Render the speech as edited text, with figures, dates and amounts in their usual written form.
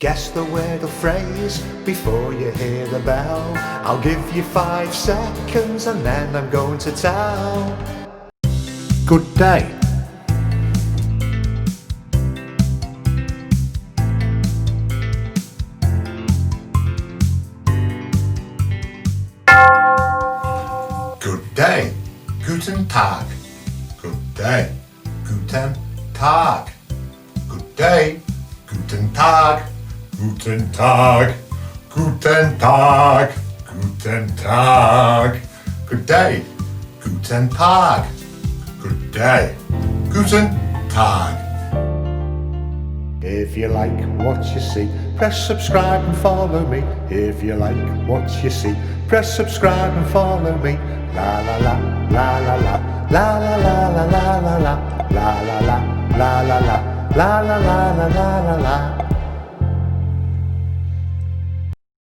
Guess the word or phrase before you hear the bell. I'll give you 5 seconds and then I'm going to tell. Good day. Good day. Guten Tag. Good day. Guten Tag. Good day. Guten Tag. Guten Tag. Guten Tag. Guten Tag. Good day. Guten Tag. Good day. Guten Tag. If you like what you see, press subscribe and follow me. If you like what you see, press subscribe and follow me. La la la, la la la, la la la la la la la, la la la, la la la, la la la la la la.